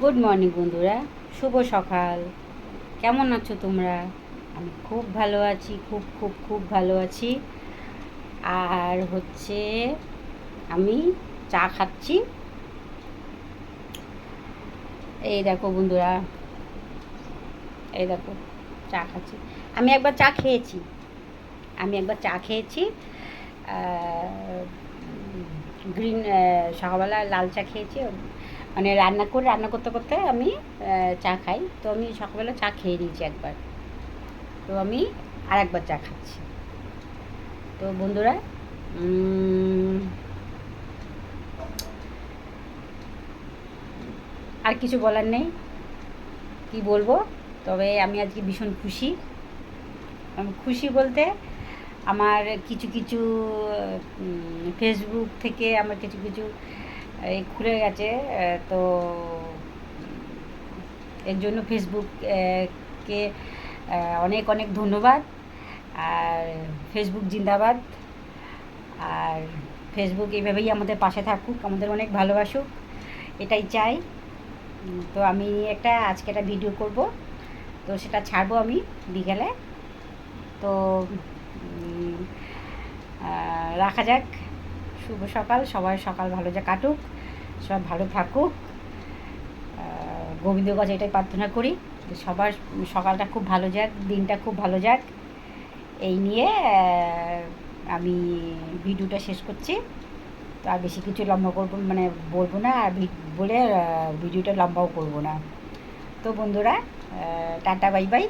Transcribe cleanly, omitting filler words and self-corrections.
Good morning বন্ধুরা, শুভ সকাল। কেমন আছো তোমরা? আমি খুব ভালো আছি, খুব খুব খুব ভালো আছি। আর হচ্ছে আমি চা খাচ্ছি। এই দেখো বন্ধুরা, এই দেখো চা খাচ্ছি। আমি একবার চা খেয়েছি। গ্রিন, সকালবেলা লাল চা খেয়েছি। মানে রান্না করতে করতে আমি চা খাই, তো আমি সকালবেলা চা খেয়ে নিয়েছি একবার। তো আমি আর একবার চা খাচ্ছি। তো বন্ধুরা, আর কিছু বলার নেই, কি বলবো। তবে আমি আজকে ভীষণ খুশি। খুশি বলতে আমার কিছু কিছু ফেসবুক থেকে আমার কিছু কিছু এই খুলে গেছে। তো এর জন্য ফেসবুক কে অনেক অনেক ধন্যবাদ। আর ফেসবুক জিন্দাবাদ। আর ফেসবুক এইভাবেই আমাদের পাশে থাকুক, আমাদের অনেক ভালোবাসুক, এটাই চাই। তো আমি আজকে একটা ভিডিও করব, তো সেটা ছাড়বো আমি বিকেলে। তো রাখা যাক। শুভ সকাল, সবার সকাল ভালো যা কাটুক, সবাই ভালো থাকুক। গোবিন্দের কাছে এটাই প্রার্থনা করি যে সবার সকালটা খুব ভালো যাক, দিনটা খুব ভালো যাক। এই নিয়ে আমি ভিডিওটা শেষ করছি। তো আর বেশি কিছু লম্বা করবো মানে বলবো না, আর বলে ভিডিওটা লম্বাও করবো না। তো বন্ধুরা, টাটা বাই বাই।